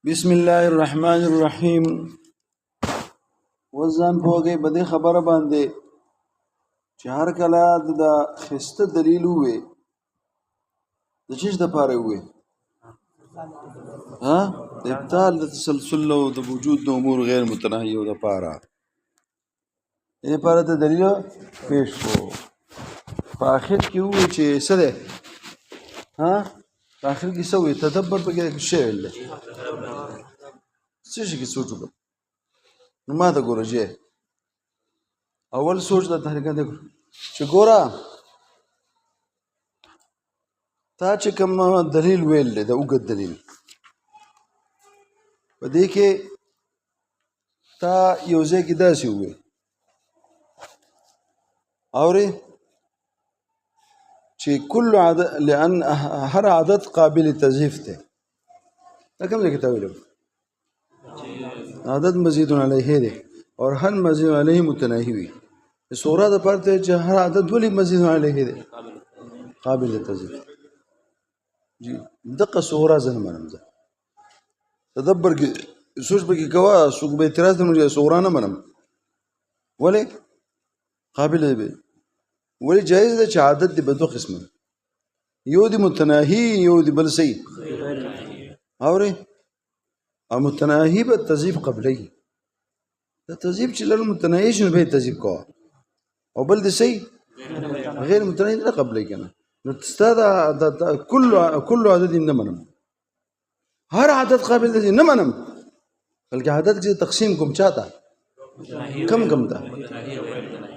بسم الله الرحمن الرحیم. وزن پوهږئ په دې خبره باندې چې هر کله د خسته دلیل ووي د چیش دپاره ووي د ابطال د تسلسل او د وجود د امور غیر متناهیو دپاره دې لپاره د دلیل پیش کړو. په آخر کې ووي چې څه دی په آخر کې څه ووي تدبر پکې څه ویل دی څه شي کې سوچ وکړه. نو ما ته ګوره جې اول سوچ د تحریکه دی چې ګوره تا چې کوم دلیل ویل دی د اوږد دلیل په دې کې تا یو ځای کې داسې ووی اورې چې کل عدد لأن هر عدد قابل تضعیف دی. دا کوم ځای کې تا ویلو عدد مزید علیه دی اور هر مزید علیه متناهی وي. صورت پر ته چې هر عدد ولی مزید علیه دی قابل تضعیف جی دقه صورت زنه منم زه تدبر کې سوچ به کې کوا سوق به اعتراض نه صورت نه منم ولی قابل دی ولی جایز ده چې عادت دی په دوه قسمه یو دی متناهی یو دی بل صحیح اورې او متناهی به تضعیف قبلی دا تضعیف چې لر متناهی شنو به تضعیف کوه او بل دی صحیح غیر متناهی نه قبلی کنه نو ستا دا کل عدد نه منم هر عدد قابل دی نه منم بلکې عدد کې تقسیم کوم چاته کم دا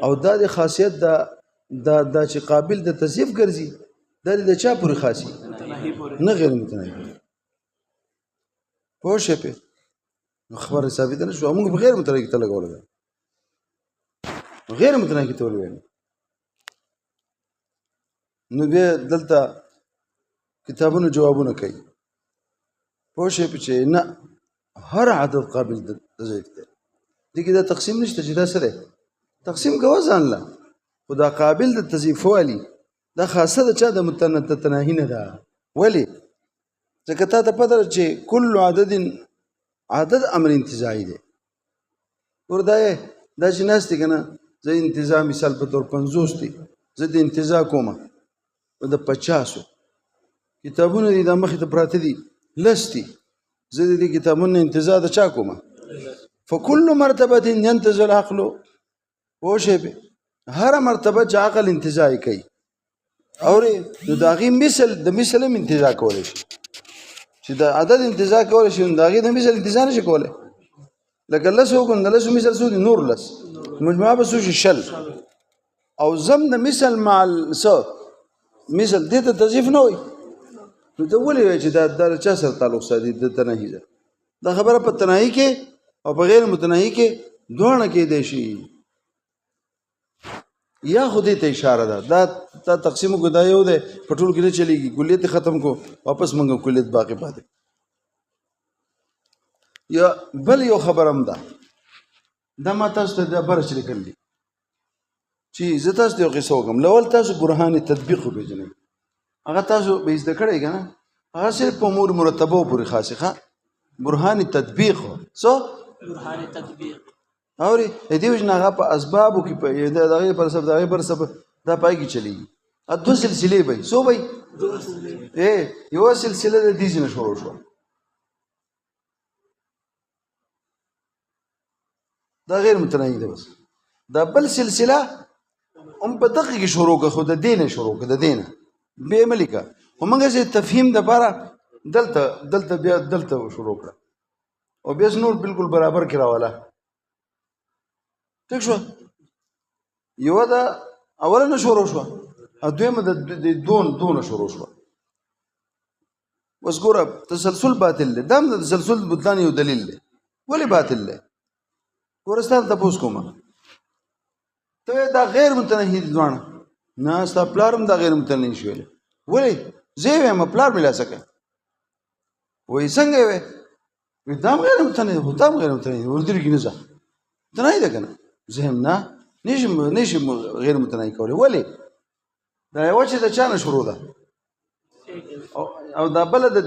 او دا د خاصیت دا چې قابل د تضعیف ګرځي دا د چا پورې خاصي نه غیر متناهی پوه شئ پې خبره ثابته نه شوه موږ په غیر متناهي کې ته لګولی ده غیر متناهي کې ته ولې ویل نو بیا دلته کتابونو جوابونه کوي پوه شئ پې چې نه هر عدد قابل د تضعیف دی دې کې دا تقسیم نشته چې دا څه دی تقسیم کوه ځان له خو دا قابل د تضعیف والي دا خاصه د چا د متناهي نه ده ولې ځکه تا ته پته ده چې کل عدد امر انتزاعي دی ور دا چې ناست دی که نه زه انتزاع مثال په طور 50 دی زه د انتزاع کومه د 50 کتابونه دي دا مخې ته پراته دي لس دي زه د دې کتابونو انتزاع د چا کومه فکل مرتبه ينتزع العقل پوه شئ پې هره مرتبه چې عقل انتزاعي کوي اورې نو د هغې د مثل هم انتزاع کولی شي چې د عدد انتزاع کولی شي نو د هغې د مثل انتزاع نشي کولی لکه لس وکړو د لسو مثل څو دي نور لس مجموعه به څو شي شل او ضم د مثل مع څه مثل دې ته تضعیف نه وي نو ته ولې وایې چې دا چا سره تعلق ساتي د تناهي ده دا خبره په تناهي کې او په غیر متناهي کې دواړه کېدی شي یا خودی ته اشاره ده دا تقسیم کو دا یو دی په ټول کې نه چلیږي کلیت ختم کو واپس منګو کلیت باقی پاتې یا بل یو خبرم ده دا ما تاسو ته د برچ لیکل دي چې زه تاسو ته یو قصه وکړم لول تاسو برهان تطبیق وپېژنئ هغه تاسو به زده کړئ که نه هغه صرف په امور مرتبو پورې خاص ښه برهان تطبیق څه برهان تطبیق اوري دې وجه هغه په اسبابو کې په دغه پر سبب دغه پر سبب دا پای کې چلیږي دوه سلسلې به سو به یو سلسله د دې نه شروع شو دا غیر متناهي ده بس دا بل سلسله هم په دقیقه کې شروع کړه خو د دینه شروع کړه د دینه به ملکه همغه چې تفهیم د لپاره دلته بیا دلته شروع کړه او بیا نور بالکل برابر کې راواله ٹھیک شو یو دا اوله شروع شو او دویمه د دون شروع شو بس ګوره تسلسل باطل دی دا د تسلسل بطلان یو دلیل دی ولی باطل دی ګوره ستا تپوس کومه ته دا غیر متناهي دي دواړه نه ستا پلار هم دا غیر متناهي شي ویلی ولې زه یې وایم پلار مې لاسه کوي وایي څنګه یې وایي دا هم غیر متناهي خو دا هم غیر متناهي اردو کې نه ځه متناهي ده که نه ذهن نه نشي غیر متناهي کولی ولې دا یوه چې د چا نه شروع ده او دا بله د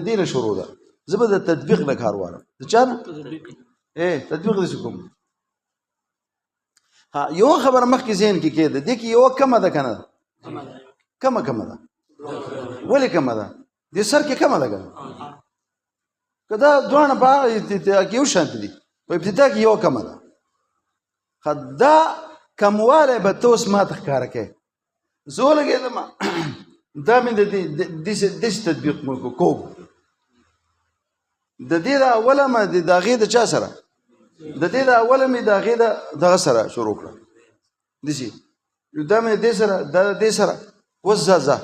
دې نه شروع ده زه به د تطبیق نه کار واړم د چا نه تطبیق دې کوم ها یو خبره مخکې ذهن کې کېده دې کې یو کمه ده که نه کمه ده ولې کمه ده دې سر کې کمه ده که نه که دا دواړه په ابتدا کې یو شانتې دي په ابتدا کې یو کمه ده دا کموالی به ته اوس ما ته ښکاره کوې زه ولګېدم دا مې داسې تطبیق کوم د دې د اوله مې د هغې د چا سره د دې د اوله مې د هغې د دغه سره شروع کړه داسې دا مې دې سره دا د دې سره اوس ځه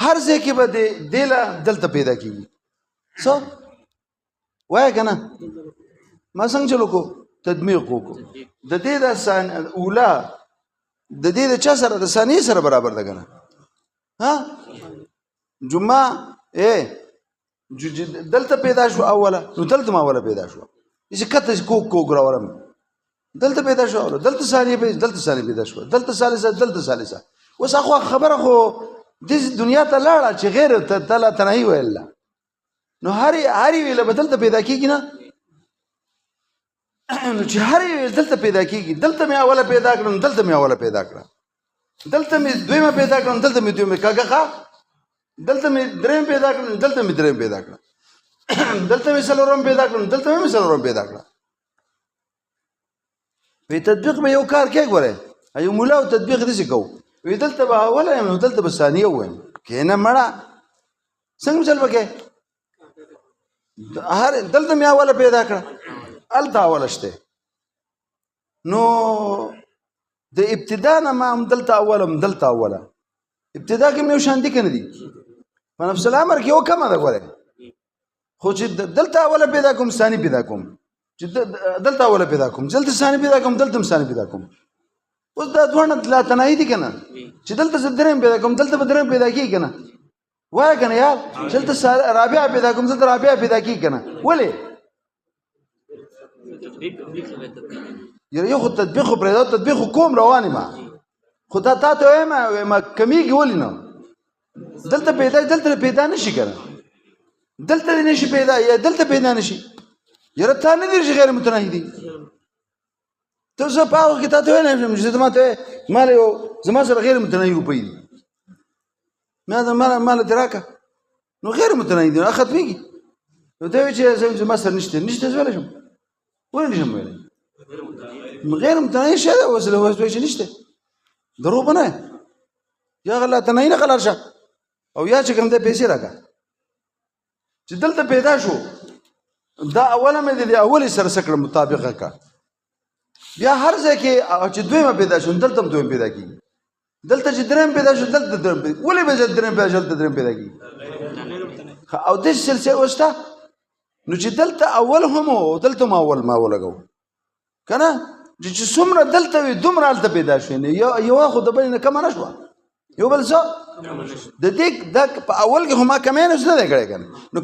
هر ځای کې به دې له دلته پیدا کېږي څه وایه که نه ما څنګه چلو کو تدمیق وکړو د دې د اوله د دې د چا سره د ثانیې سره برابر ده که نه ها جمعه دلته پیدا شو اوله نو دلته ما اوله پیدا شو چې کته کوک راورم دلته پیدا شو اوله دلته ثانیې پیدا شو دلته ثالثه اوس خو خبره خو دې دنیا ته لاړه چې غیر تعالی تنهي ویل نو هر ویله به دلته پیدا کېږي نه نو چې هر دلته پیدا کېږي دلته مې اوله پیدا کړم دلته مې اوله پیدا کړه دلته مې دویمه پیدا کړم دلته مې دویمه کاږه دلته مې درېم پیدا کړم دلته مې درېم پیدا کړه دلته مې څلورم پیدا کړم دلته مې څلورم پیدا کړه په تطبیق به یو کار کوي ګوره یو مولا او تطبیق داسې کوو وی دلته به اوله یم نو دلته به ثانیه ووایم کښېنه مړه څنګه چل به کوې دلته مې اوله پیدا کړه هلته اوله شته نو د ابتدا نه ما هم دلته اوله هم دلته اوله ابتدا کې مې یو شان دي که نه دي په نفس الامر کې یو کمه ده ګوره خو چې دلته اوله پیدا کوم ثاني پیدا کوم چې دلته اوله پیدا کوم دلته ثاني پیدا کوم دلته هم ثاني پیدا کوم اوس دا دواړه لا تناهي دي که نه چې دلته زه درېیم پیدا کوم دلته به درېیم پیدا کېږي که نه وایه که نه یار دلته رابعه پیدا کوم دلته رابعه پیدا کېږي که نه ولې یو خو تطبیق خو پرېږده تطبیق خو کوم روان یم خو دا تا ته وایم کمیږي ولې نه دلته پیدا نه شي که نه دلته دې نه شي پیدا یا دلته پیدا نه شي یاره تا نه دي چې غیر متناهي دي ته زه په هغه کې تا ته ویلی چې ما ته مال یو زما سره غیر متناهي روپۍ دي مال دې راکړه نو غیر متناهي دي هغه ختمېږي نو ته وایي چې زما سره نشته زه ویلی شم ولې نشم ویلی غیر متناهي شی ده اوس وایي چې نشته دروغ به نه یا لا تناهي نه قلار شه او یا چې کوم دی پیسې راکړه چې دلته پیدا شو دا اوله مې د اولې سره څه کړه مطابقه کړه بیا هر ځای کې چې دویمه پیدا شو دلته هم دویم پیدا کېږي دلته چې درېیم پیدا شو دلته درېیم پیدا ولې به درېیم پیدا شو دلته درېیم پیدا کېږي او داسې سلسله اوس شته نو چې دلته اول هم و دلته ما ولګو که نه چې څومره دلته وي دومره هلته پیدا شوې نه یوه خو د بلې نه کمه نه شوه یو بل څه د دې دا په اول کې خو ما کمی نه دی کړی که نه نو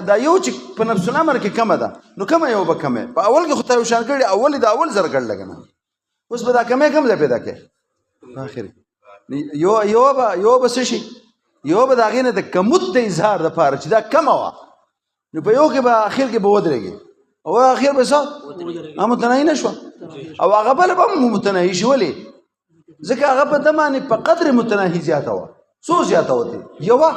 دا یو چې په نفس الامر کې کمه ده نو کمه یو به کمه په اول کې خو تا یو شان کړي اول د اول سره کړله که نه اوس به دا کمی کم ځای پیدا کړې اخر یو به څه شي یو به د هغې نه د کمود د اظهار دپاره چې دا کمه وه نو په یو کې به اخر کې به ودرېږي او اخر به څه متناهي نه شوه او هغه بله به متناهي شي ولې ځکه هغه په ده باندې په قدر متناهي زیاته وه څو زیاته وته یوه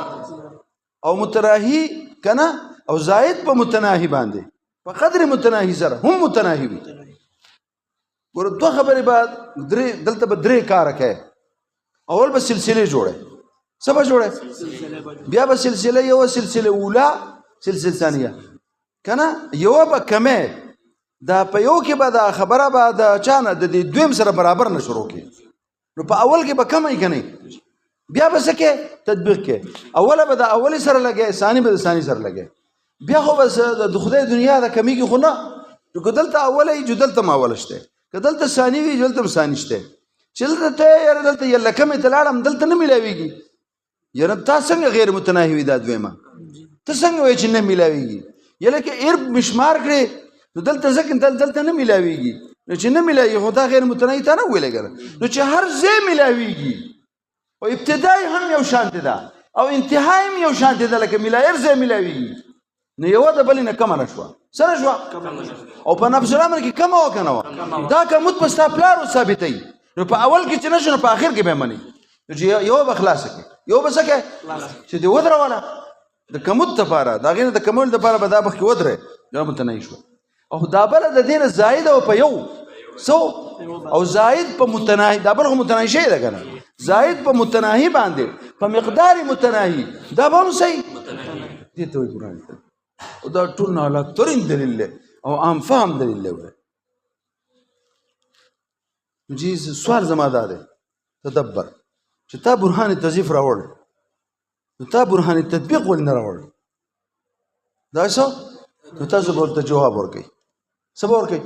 او متناهي که نه او زاید په متناهي باندې په قدر متناهي سره هم متناهي وي ګوره دوه خبرې به دلته به درې کاره کوي اول به سلسلې جوړه څه به جوړه بیا به سلسله یوه سلسله اوله سلسله ثانیه که نه یوه به کمې دا په یو کې به دا خبره به د چا نه د دویم سره برابر نه شروع کړي نو په اول کې به کمه یې که نه بیا به څه کې تطبیق کې اوله به د اولې سره لګې ثاني به د ثاني سره لګې بیا خو به د خدای دنیا د کمیږي خو نه نو که دلته اوله وي دلته هم اوله شته که دلته ثاني وي دلته هم ثاني شته چې دلته ته یاره دلته یله کمې ته لاړم دلته نه میلاویږي یاره تا څنګه غیر متناهي وي دا دویمه ته څنګه وایې چې نه میلاویږي یله کې ارب مشمار کړې نو دلته ځکه دلته نه میلاویږي نو چې نه میلاویږي خو دا غیر متناهي تا نه ویلی ګره نو چې هر ځای میلاویږي او ابتدای هم یو شانتې ده او انتهای هم یو شانتې ده لکه هر ځای میلاویږي نو یوه د بلې نه کمه نه شوه څه نه شوه او په نفس الامر کې کمه وه که نه وه دا کمود په ستا پلار ثابتوي نو په اول کې چې نه شو نو په آخر کې به یې مني نو چې یوه به خلاصه کړي یو به څه کوې چې دې ودروله د کمود دپاره د هغې نه د کمولو دپاره به دا مخکې ودرې دا متناهي شوه او دا بله د دې نه زایده وه په یو څه او زاید په متناهي دا بل خو متناهي شوی ده که نه زاید په متناهي باندې په مقدار متناهي دا به هم صحیح دې ته وایي قرآن کریم او دا ټول نه اعلی ترین دلیل دی او عام فهم دلیل دی نو جی سوال زما دا دی تدبر چې تا برهان تضعیف راوړ نو تا برهان تطبیق ولې نه راوړ دا څه نو تاسو به ورته جواب ورکوئ څه به ورکوئ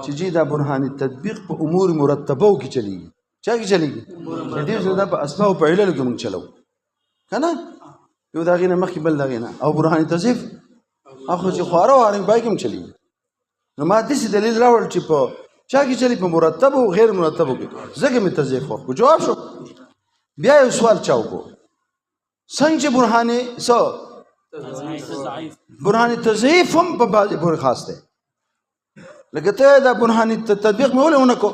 چې جی دا برهان تطبیق په امور مرتبو کې چلیږي چا کې چلیږي دې دا په اسماء او په علل کې مونږ چلو که نه یو د هغې نه مخکې بل د هغې نه او برهان تضعیف هغه چې خواره واره پای کې هم چلیږي نو ما داسې دلیل راوړل چې په چا کې چلی په مرتبو او غیر مرتبو کې ځکه مې تضعیف ورکړو جواب شو بیا یو سوال چا وکړو څنګه چې برهان تضعیف هم په بعضې پورې خاص دی لکه ته دا برهان تطبیق مې ولې ونه کړو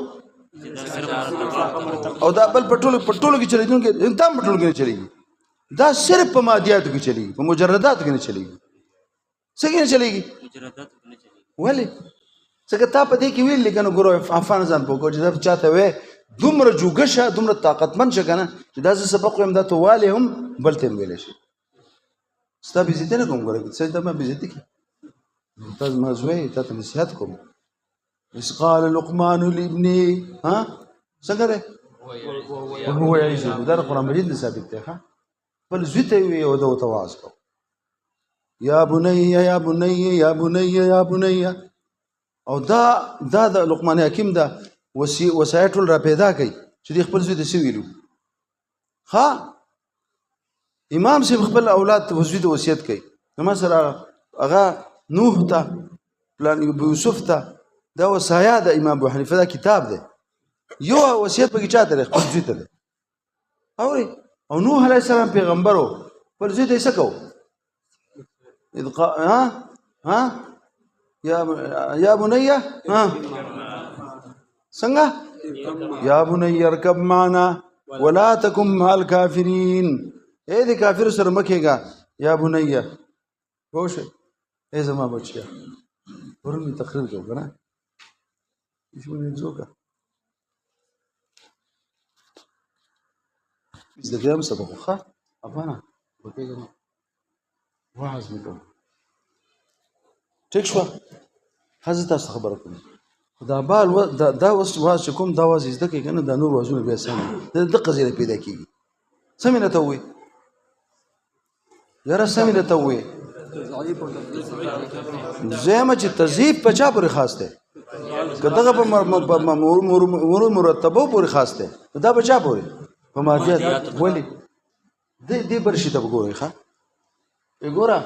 او دا بل په ټولو کې چلیدونکی دا هم په ټولو کې نه چلیږي دا صرف په مادیاتو کې چلیږي په مجرداتو کې نه چلیږي څه کې نه چلیږي ولې ځکه تا په دې کې ویل که نه ګورو عفان ځان پوه کړو چې دا چاته وې دومره جوګه شه دومره طاقتمن شه که نه چې دا زه سبق ویم دا ته والې هم بل ته هم ویلی شي ستا بېزتي نه کوم ګوره څه ته ما بېزتي کړي تا زما زوی تا ته نصیحت کوم إذ قال لقمان لابنه ها څنګه دی وهو يعظه دا د قرآن مجید نه ثابت دی ښه بل زوی ته یې ووایي او ده ورته وعظ کوو یا بنی یا بنی یا بنی یا بنی او دا د لقمان حکیم دا وصایه ټول را پیدا کوي چې دوی خپل زوی ته څه ویلو ښه امام صاحب خپل اولاد ته زوی ته وصیت کوي زما سره هغه نوح ته پلان یوسف ته دا وصایه د امام ابو حنیفه دا کتاب دی یو وصیت پکې چاته دی خپل زوی ته دی اورئ او نوح علیه السلام پیغمبر و خپل زوی ته یې څه کوو یا بني څنګه یا بني ارکب معنا ولا تکن مع الکافرین اے دې کافر سره مه کېږه یا بني پوه شئ اے زما بچیا پرون مې تقریر کوو که نه ځو که زده کوم سبق ښه افغانه وکېږه وعظ مې کوم ټیک شوه ښه زه تاسو ته خبره کوم خو دا بال دا اوس واز چې کوم دا واز یې زده کوي که نه دا نور وازونه بیا سم دي دقه ځای پیدا کېږي څه مې راته ووایي یاره څه مې راته ووایي دویمه چې تضعیف په چا پورې خاص دی که دغه په مرتبو پورې خاص دی دا په چا پورې په مادیات ولې دې بل شي ته به ګورئ ښه ګوره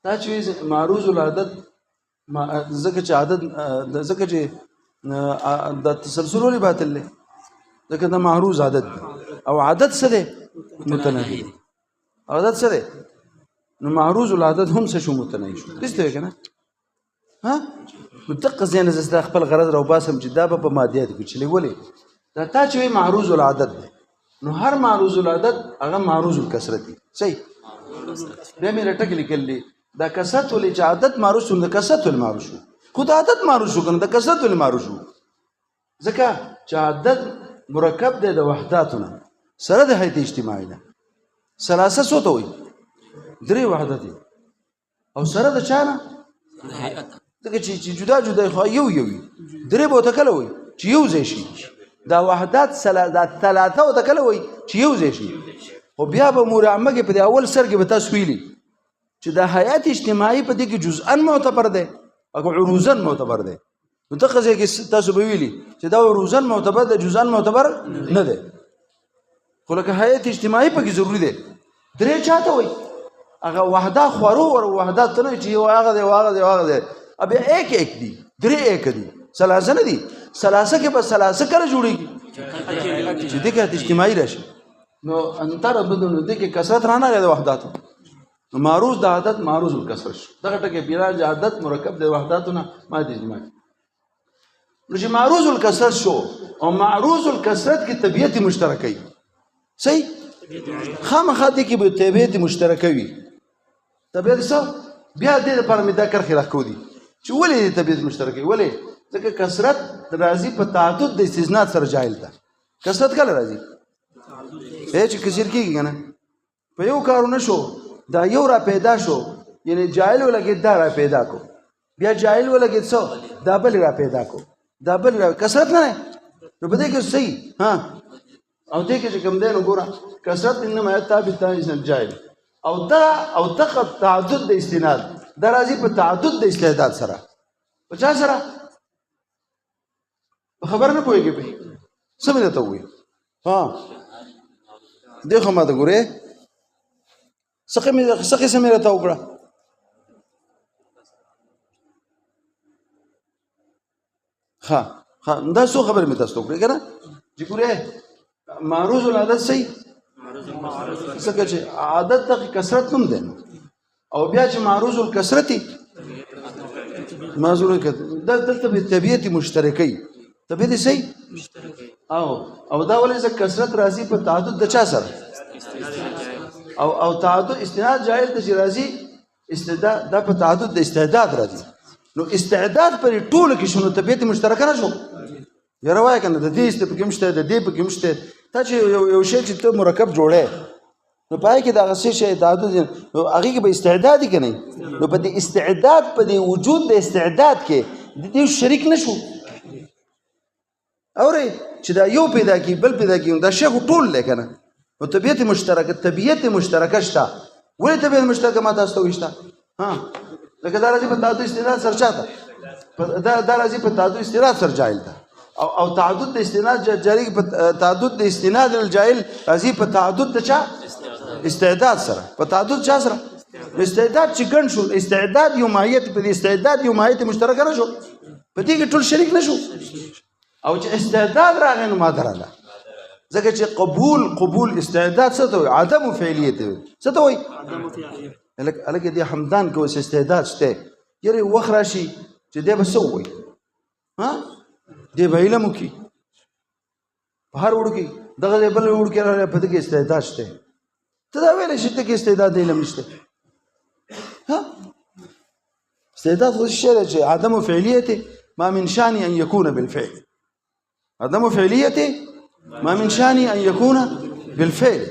دا چې معروض العدد ځکه چې عدد ځکه چې د تسلسل ولې باطل دی ځکه دا معروض عدد دی او عدد څه دی متناهي دی عدد څه دی نو معروض العدد هم څه شو متناهي شو داسې دی که نه ها نو دقه ځای نه زه ستا خپل غرض راوباسم چې دا به په مادیاتو کې چلی ولې دا تا چې وایي معروض العدد دی نو هر معروض العدد هغه معروض الکثرت دی صحیح بیا مې رټکې لیکلی دا کثرت ولې چې عدد معروض شو د کثرت ولې معروض شو خو د عدد معروض شو که نه د کثرت ولې معروض شو ځکه چې عدد مرکب دی د وحداتو نه سره د حیث اجتماعي نه ثلاثه څو ته وایي درې وحدت او سره د چا نه ځکه چې جدا جدا خو یو یو وي درې به ورته کله وایي چې یو ځای شي دا وحدات دا ثلاثه ورته کله وایي چې یو ځای شي خو بیا به امور عامه کې په دې اول سر کې به تاسو ویلي چې د حیات اجتماعي په دې کې جزءا معتبر دی او عروضا معتبر دی نو دغه ځای کې تاسو به ویلي چې دا عروضا معتبر دی جزءا معتبر نه دی خو لکه حیات اجتماعي پکې ضروري دی درې چاته وایي هغه وحده خورو او وحدات ته نه چې یو هغه دی هغه دی هغه دی بیا ایک ایک دي درې ایک دي ثلاثه نه دي ثلاثه کې به ثلاثه کله جوړېږي چې دې کې اجتماعي راشي نو انتر بدون دې کې کثرت رانه غي د وحداتو معروض د عادت معروض الکسر شو دغه ټکی بنا د عادت مرکب د وحداتونه مادي اجماع نو چې معروض الکسر شو او معروض الکسرت کې طبیعت مشترکه وي صحیح خامخا دې کې به طبیعت مشترکه وي طبیعت څه بیا دې لپاره مې دا کرښې راکو دي چې ولې دې طبیعت مشترکه وي ولې ځکه کثرت راځي په تعدد د استثناء سره جایل ده کثرت کله راځي چې کثیر کېږي که نه په یو کارونه شو دا یو را پیدا شو یعنی جایل ولګېد دا را پیدا کو بیا جایل ولګېد څه دا بل را پیدا کو دا بل را کثرت نه نو په دې کې صحیح ها او دې کې چې کوم دی نو ګوره کثرت انما یتا بالتانیث الجاهل او دغه تعدد د استناد دا راځي په تعدد د استعداد سره په چا سره خبر نه پوهېږي پې څه مې درته ووایي ها دیکھو ما ته ګورې څه قسم مې راته وکړه ها دا څو خبرې مې تاسو ته وکړې که نه چې ګورې معروض العادت صحیح ځکه چې عادت ته کثرت هم دی او بیا چې معروض الکثرتي معذور دلته به طبیعت مشترکي طبیعت صحیح او دا ولې ځکه کثرت راځي په تعدد د چا سره او تعدد استعداد جاهل د راځي استعداد دا په تعدد د استعداد راځي نو استعداد پر ټول کې شنو طبیعت مشترکه نه شو یاره وایه کنه د دې په کې مشته د دې په کې مشته تا چې یو شی چې ته مرکب جوړې نو پای کې دغه شی تعدد هغه کې به استعداد کې نه نو په دې استعداد په دې وجود د استعداد کې د دې شریک نشو اورې چې دا یو پیدا کی بل پیدا کی دا شی ټول لیکنه او طبیعت مشترکه شته ولې طبیعت مشترکه ما تاسو ته وښتا ها لکه دا راځي په تعدد استعداد سره چاته دا راځي په تعدد استعداد سره جاهل ده او تعدد د استناد جاری په تعدد د استناد الجاهل راځي په تعدد د چا استعداد سره په تعدد چا سره استعداد چې ګڼ شو استعداد یو ماهیت په استعداد یو ماهیت مشترکه نه شو په دې کې ټول شریک نشو او چې استعداد راغی نو ماده راغله ځکه چې قبول استعداد څه ته وایي عدم فعلیت څه ته وایي هلکه دې حمدان کې اوس استعداد شته یارې وخت راشي چې دی به څه ووایي ها دی به علم وکړي په هر وړو کې دغه دی بل وړو کې راغلی په دې کې استعداد شته ته دا ویلی شي ته کې استعداد د علم نشته ها استعداد خو شی دی چې عدم فعلیت ما من شان ان يكون بالفعل عدم فعلیت ما من شان ان يكون بالفعل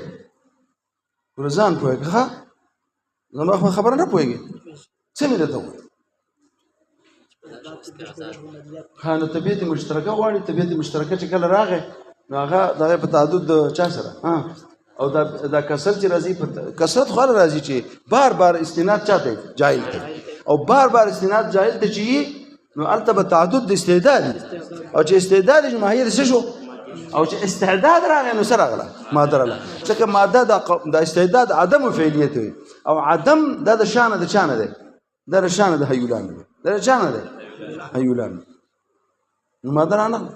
ورزان پوهېږه ښه زما خبره نه پوهېږي څه مې درته ووایي ها نو طبیعت مشترکه غواړي طبیعت مشترکه چې کله راغی نو هغه دغه په تعدد د چا سره او دا کثرت چې راځي په کثرت خو راځي چې بار بار استناد چاته جاهل دی او بار بار استناد جاهل دی چې نو هلته به تعدد د استعداد او چې استعداد ماهیت څه شو او چې استعداد راغی نو څه راغله ماده راغله ځکه ماده د استعداد عدم فعلیت وي او عدم دا د شانه د چانه دی دا د شانه د هیولان دی دا د چانه دی هیولان نو ماده رانغله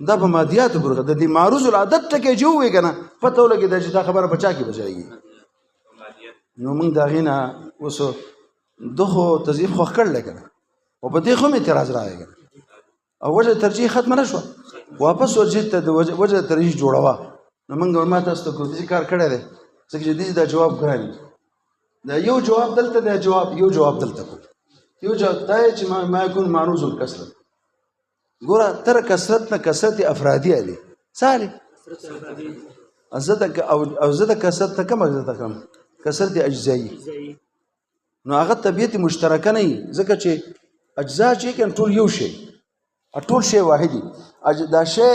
دا په مادیاتو پورې د دې معروض العادت ټکی چې ووایي که نه پته ولګېده چې دا خبره په چا کې بچایږي نو موږ د هغې نه اوس ده خو تضعیف خوښ کړلی که نه او په دې خو هم اعتراض راغی که نه او وجه ترجیح ختمه نه شوه واپس وجه ترجیح جوړوه نو موږ ما تاسو ته کوم کار کړی دی ځکه چې دې دا جواب ګران دا یو جواب دلته دی یو جواب دلته کو یو جواب دا چې ما یکون معروض الکثرت ګوره تر کثرت نه کثرت افرادي علي سالي او زه د کثرت نه کم زه کم کثرت اجزایي نو هغه طبیعت مشترکه نه ځکه چې اجزا چې کله ټول یو شی ټول شی واحدي دا شی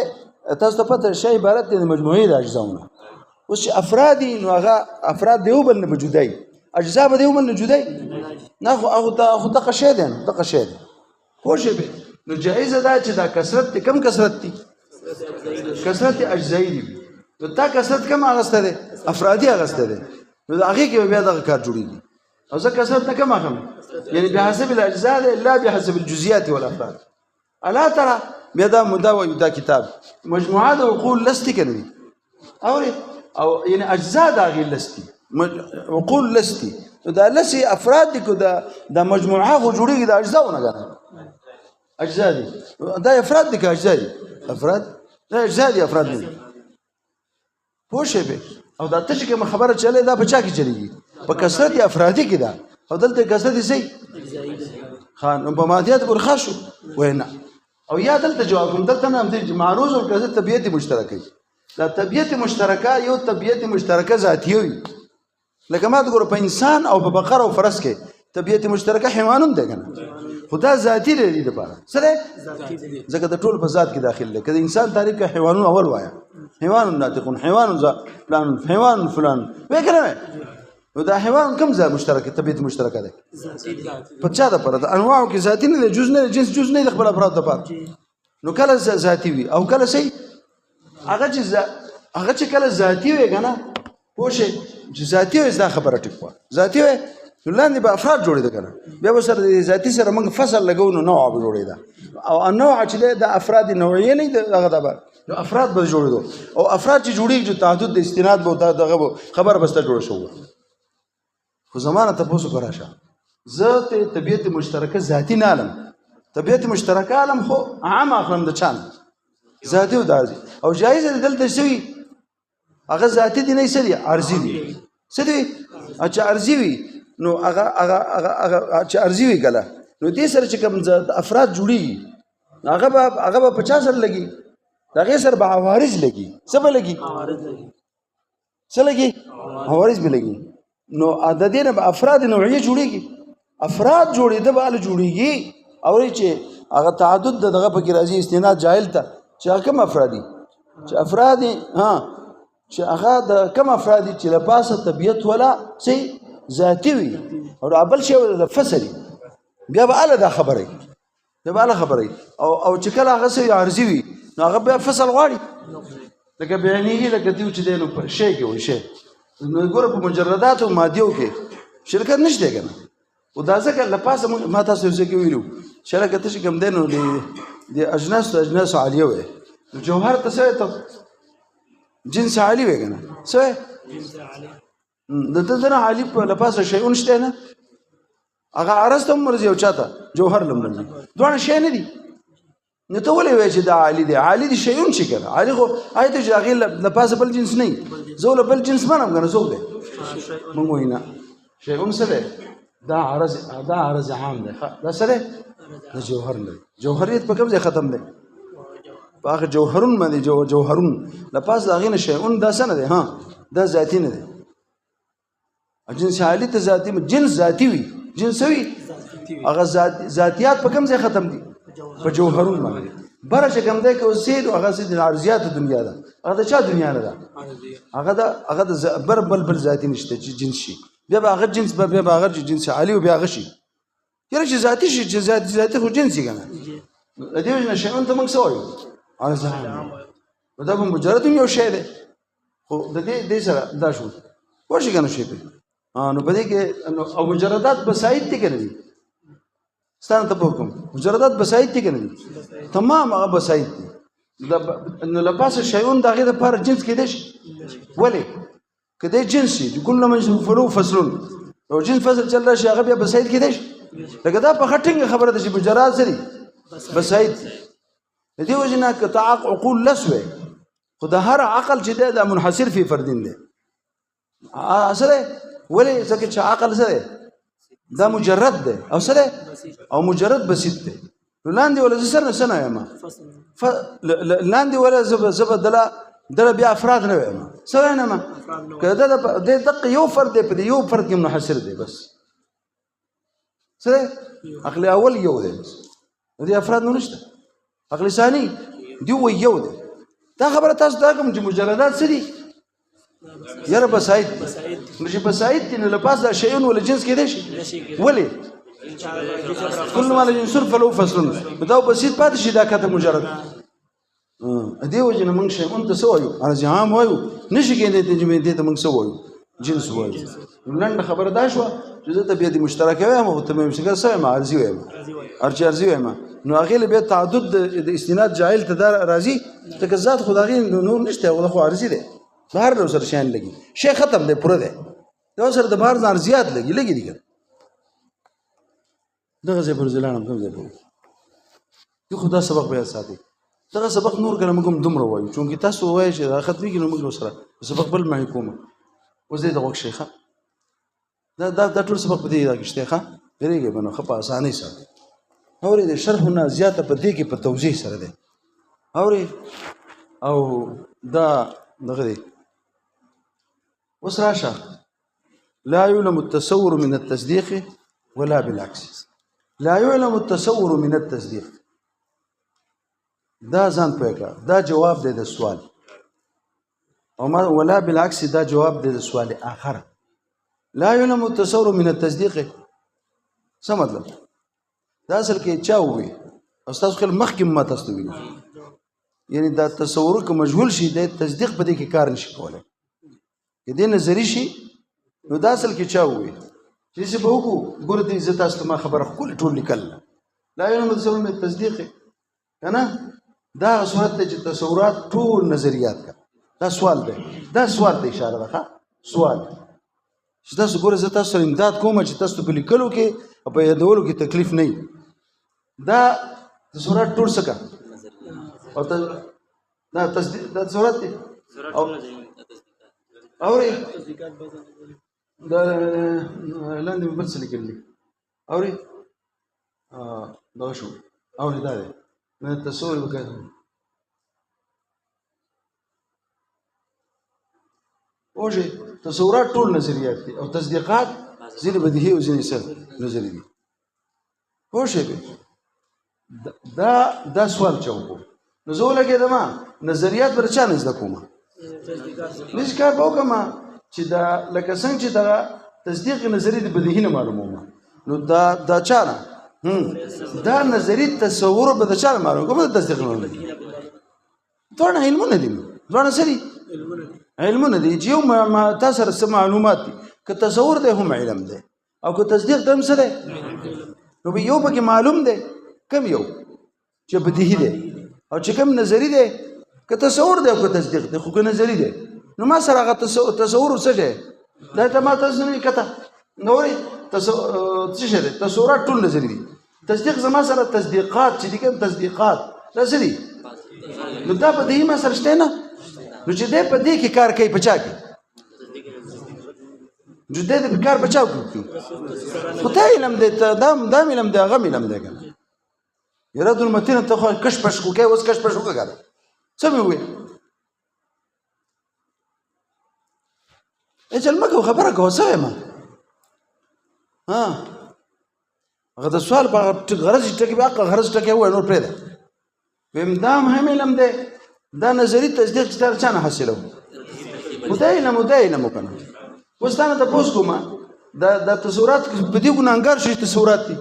تاسو ته پته شی عبارت دی د مجموعي د اجزاونه اوس چې افرادي نو هغه افراد دیو بل نه بجدای اجزا به دیو بل نه جدای نه خو دغه شی دی دغه شی دی خو شی به نو جایزه ده چې دا کثرت دی کم کثرت دی کثرت اجزایی دی نو دا کثرت کم اغسته دی افرادي اغسته دی نو د هغې کې به بیا دغه کار جوړېږي او زه کثرت نه کم اخلم یعنی بحسب الاجزاء دی لا بحسب الجزئیات والافراد الا ترى بیا دا مداوی دا کتاب مجموعات عقول لستی که نه دي او یعنی اجزا د هغې لستی عقول لستی دا لسی افراد دي که دا مجموعه خو جوړېږي د اجزاونه کنه اجزا دي دا افراد دي که اجزا دي افراد دا اجزا دي افراد دي پوه شئ به او دا ته چې کومه خبره چلې دا په چا کې چلېږي په کثرت افرادي کې ده او دلته کثرت صحیح خان په مادیات پورې خاص شو وینا او یا دلته جواب کوم دلته نه هم معروض او کثرت طبیعت مشترکه دا طبیعت مشترکه یو طبیعت مشترکه ذاتی وي لکه ما ګوره په انسان او په بقره او فرس کې طبیعت مشترکه حیوانون دی کنه خدا ذاتی دی لپاره سره ځکه د ټول په ذات کې داخل دی کله انسان تعریف کې حیوانون اول وایا حیوان ناطقون حیوان فلان حیوان فلان وکړه نو دا حیوان کوم ځای مشترکه طبیعت مشترکه ده په چا ده پر انواع کې ذاتی نه جز نه جنس جز نه خپل افراد ده پر نو کله ذاتی وي او کله صحیح هغه چې کله ذاتی وي کنه پوه شئ چې ذاتی وي دا خبره ټیک وه ذاتی وي نو لاندې به افراد جوړېده کنه بیا به سره د ذاتي سره موږ فصل لګو نو نوع به جوړېده او نوع چې دی د افراد نوعیه نه دی هغه ده نو افراد به جوړېدو او افراد چې جوړېږي تعدد د استناد به دغه به خبره بسته جوړه شوه خو زمانه تپوس وکړه شه زه ته طبیعت مشترکه ذاتی نه علم طبیعت مشترکه علم خو عام اخلم د چان ذاتی او دارزي او جایز دلته شوی هغه ذاتی دي نه سړي عارضي دي سړي چې عارضي وي نو هغه چې عارضي وي ګله نو دې سره چې کوم افراد جوړي هغه به 50 سره لګي دغه سره به عوارض لګي څه به لګي څه لګي عوارض به لګي نو د دې نه به افراد نوعیه جوړيږي افراد جوړېده به جوړيږي او چې هغه تعدد دغه پکې راځي استناد جاهل ته چې کوم افرادي چې افرادي چې هغه د کوم افرادي چې لپاسه طبيعت ولا سي ذاتي وي او بل شی د فصلي بیا به اله دا خبره دا به اله خبره او چې کله هغه سي عارضي وي نو هغه بیا فصل غواړي لکه بیانېږي لکه دیو چې دی نو په شی کې وي شی نو ګوره په مجردات او مادیو کې شرکت نشته کنه او دا ځکه لپاسه ما تاسو یې کې ویلو شرکت چې کوم دی نو د اجناس عالیه وي جوهر ته څه جنس عالی وي کنه څه د دغه عالی په لپاسه شیون شته نه هغه عرض ته مرزي او چاته جوهر لمرزي دوه شی نه دي نو ته ولې وایې چې دا عالی دی عالی دی شیون شي کنه عالی خو آیته چې هغه لپاسه بل جنس نه زول بل جنس منم کنه زول دی مونږ وینا شیون څه دی دا عرض عام دی دا سره د جوهر نه جوهریت په کوم ځای ختم دی باغ جوهرون باندې جوهرون لپاس دا غینه شیون دا سن دی دا ذاتی نه دی جنس عالی ته ذاتی جنس ذاتی وي جنس وي هغه ذاتیات په کوم ځای ختم دي په جوهرون باندې بره چې کوم دی که سید هغه سید عرضیات دنیا ده هغه د چا دنیا نه ده هغه د بل ذاتی نشته چې جنس شي بیا به هغه جنس بیا به هغه جنس عالی او بیا هغه شي یره چې ذاتی شي چې ذاتی خو جنسي کنه د دې وجه شیون ته موږ څه وایو عرض دا به مجرد یو شی دی خو د دې سره دا شو ورشي کنه شي په نو په دې کې او مجردات بسایت دي کنه دي ستانه ته حکم مجردات بسایت دي کنه دي تمام هغه بسایت دي نو لپاسه شیون دغه د پر جنس کې دي ولی کله جنس دي کله من فلو فصلون او جنس فصل چل راشي هغه بیا بسایت کې دي لکه دا په خټینګ خبره ده چې مجرد سری بسایت دې وجنه کتعاق عقول لسوه خو د هر عقل چې ده منحصر فی فردین ده سره ولی ځکه چې عقل سره دا مجرد ده او سره او مجرد بسيط ده لاندې ولا سره سنه یم لاندې ولا زب دلا بیا افراد نه یم سره نه ما کله د دقه یو فرد په یو فرد کې منحصر ده بس سره عقل اول یو ده دي افراد نشته عقل ثاني دی یو ده دا خبره تاسو دا کوم چې مجردات سری یاره بسایت نشي بسایت نه لپاس دا شیون ولا جنس کې دي ولی كل ما له جنس فلو فصل دا بسيط پات شي دا کته مجرد دې وجه نه موږ شیون ته سوایو ارزه عام وایو نشي کېدې چې دې ته موږ سوایو جنس وایو نن خبره دا شو چې ته به دې مشترکه وایم او ته مې څنګه سویم ارزي وایم ارزي وایم نو هغه له به تعدد د استناد جاهل ته راځي ته ذات خدای نور نشته او خو ارزي ده بهر نو سره شان لګي شی ختم دی پوره دی دا سره د بهر ځان زیات لګي دي که دغه ځای پر ځلانم کوم ځای په یو خو دا سبق به یاد ساتئ دغه سبق نور کله موږ هم دومره وایو چونکې تاسو وایئ چې دا ختمېږي نو موږ سره سبق بل مه کوم اوس دی د غوږ شئ ښه دا ټول سبق په دې دا کې شته ښه هېرېږئ به نو ښه په اسانۍ سره اورې د شرح نه زیاته په دې کې په توضیح سره دی اورې او دا دغه دی اوس راشه لا يعلم التصور من التصديق ولا بالعكس لا يعلم التصور من التصديق دا ځان پوه کړه دا جواب دی د سوال او ما ولا بالعكس دا جواب دی د سوال آخر لا يعلم التصور من التصديق څه مطلب دا اصل کې چا ووي او ستاسو خیال مخکې ما تاسو ته ویلي یعنی دا تصور که مجهول شي د تصدیق په دې کې کار نشي کولی که دې نظري شي نو دا اصل کې چا ووي چې داسې به وکړو ګوره دې زه تاسو ته ما خبره ښکلې ټول لیکل لا يعلم التصور من التصديق که نه دا صورت دی چې تصورات ټول نظریات کا دا سوال دی دا سوال ته اشاره ده ښه سوال چې تاسو ګوره زه تاسو سره امداد کوم چې تاسو په لیکلو کې او په یادولو کې تکلیف نه وي دا تصورات ټول څه کا او دا تصدیق دا تصورات دي اورې دا لاندې مې بل څه لیکل دي اورې دا شو اورې دا دی من التصور وكذا اوجه تصورات ټول نظریات دي او تصدیقات ځینې بدیهي او ځینې څه نظري دي اوجه دا سوال چا وکړو نو زه ولګېدم نظریات به چا نه زده کومه نشي کار به وکړم چې دا لکه څنګه چې دغه تصدیق نظري د بدیهي نه معلومومه نو دا چا نه دا نظری تصور به د چا معلوم کوم د تصدیق نه دی ټول علمونه دي ځوان سری علمونه دي چې ما تاسو سره معلومات دي که تصور ده هم علم ده او که تصدیق ده هم څه ده نو به یو پکې معلوم ده کم یو چې بدیهی ده او چې کم نظری ده که تصور ده او که تصدیق ده خو که نظری ده نو ما سره هغه تصور څه ده دا ته ما تاسو نه کته نورې څه شه ده تصورات ټول نظری دي تصدیق زما سره تصدیقات چې دي کوم تصدیقات دا څه دي نو دا په دې ما سره شته نه نو چې دې په دې کې کار کوي پچا کې چې دې په کار پچا کوي خدای علم دې دا علم دې هغه علم دې کنه يراد المتين ته خو کش پش کو کې اوس کش پش وکړه څه مې وې اجل مکه خبره کوه څه ما ها هغه د سوال په غرض ټکی به غرض ټکی وای نور پرې ده ویم دا هم علم ده دا نظری تصدیق چې تر چانه حاصلو خدای نه مو کنه وستانه ته پوس کوم دا تصورات په دې ګناګار شي تصورات دي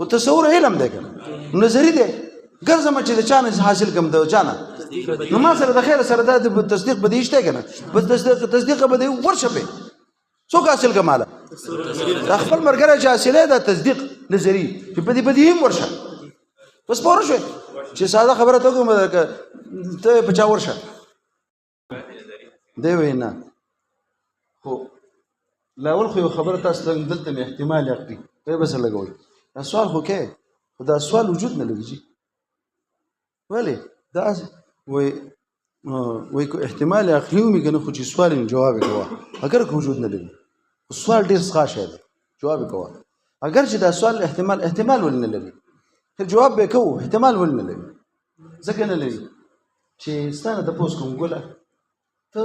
او تصور علم ده کنه نظری ده ګرځم چې د چانه حاصل کوم د چانه نو ما سره د خیر سره د تصدیق به دې شته کنه بس تصدیق به دې ورشه په څوک حاصل کماله دا خپل مرګره چې حاصله دا تصدیق نظری چې په دې هم ورشه بس پوره شو چې ساده خبره ته کوم ته بچا ورشه دی وینا خو لاول خو خبره تاسو دلته احتمال یقي په بس لګوي دا سوال خو کې دا سوال وجود نه لګي ولی دا وای کو احتمال عقلی ومي کنه خو چې سوال جواب کوه اگر کو وجود نه لګي سوال ډیر ښه شه جواب کوه اگر چې دا سوال احتمال ولنه لګي خو جواب به کوو احتمال ولنه لګي ځکه نه لګي چې ستانه د پوس کوم ګوله ته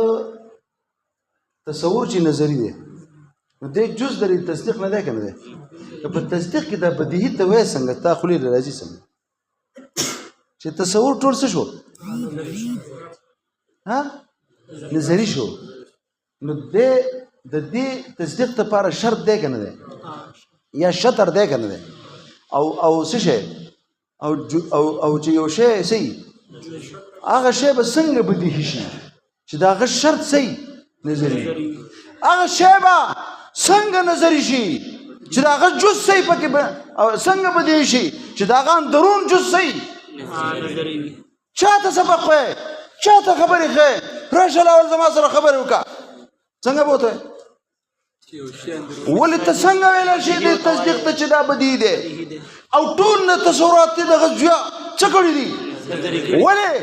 تصور چې نظری دی نو د جز د تصدیق نه ده کنه ده په تصدیق کې د بدیهی ته وای څنګه تا خلی راځي څنګه چې تصور ټول څه شو ها نظری شو نو د دې تصدیق لپاره شرط دی کنه ده یا شطر دی کنه ده او څه شي او چې یو شی سي هغه شی به څنګه بدیهی شي چې دا هغه شرط سي نظری هغه شی به څنګه نظری شي چې دا هغه جز سي پکې څنګه بدیهی شي چې دا هغه درون جز سي چاته سبق وای چاته خبرې خې راشه اول زما سره خبرې وکړه څنګه بوته ولې ته څنګه ویلی شې دې تصدیق ته چې دا بدي دی او ټول نه تصورات دې دغه ځویا څه کړي دي ولې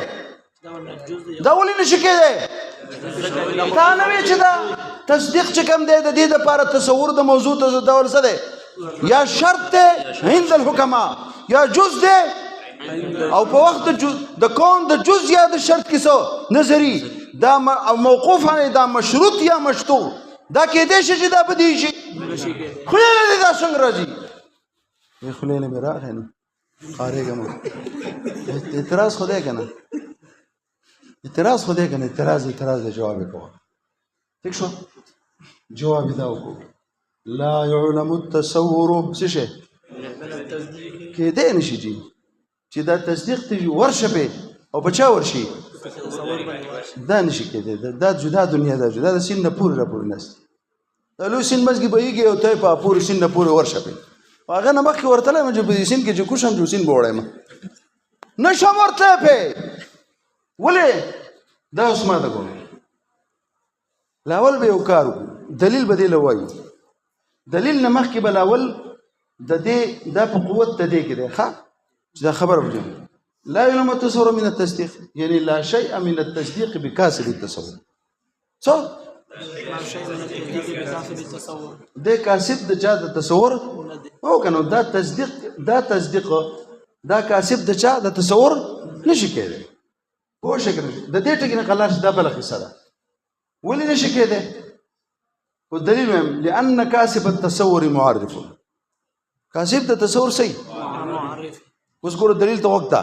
دا ولې نشي کېدی تا نه وی چې دا تصدیق چې کوم دی د دې دپاره تصور د موضوع ډول څه دی یا شرط دی هند الحکما یا جز دی او په وخت د کون د جز یا د شرط کې څه نظري دا موقوف علی دا مشروط یا مشروط دا کېدی شي چې دا بدي شي خولې نه دی دا څنګه راځي خولې نه مې راغی نو خارېږم اعتراض خو دی که نه اعتراض خو دی که نه اعتراض دی جواب یې کوه ٹھیک شو جواب یې دا وکړو لا يعلم التصور څه شی کېدی نشي جي چې دا تصدیق ته ورشه پې او په چا ورشي دا نشي کېدی دا جدا دنیا ده جدا د سین نه پورې راپورې ناست دا لوی سین منځ کې بهیږي او ته په پورې سین نه پورې ورشه پې هغه نه مخکې ورتلی یم چې په دې سین کې چې کوشم چې سین به وړی نشم ورتلی پې ولې دا اوس ما ته کوم لاول به یو کار وکړو دلیل به دې له وایو دلیل نه مخکې به لاول د دې دا په قوت د دې کې دی ښه چې دا خبره وکړم لا يعلم التصور من التصديق يعني لا شيء من التصديق بكاسب التصور صح ده كاسب د چا د تصور او کنه دا تصدیق دا کاسب د چا د تصور نشي کېدی پوه شئ که نه د دې ټکي نه خلاص دا بله قصه ده ولې نشي کېدی خو دلیل وایم لأن کاسب التصور معرف کاسب د تصور صحیح اوس ګوره دلیل ته وخته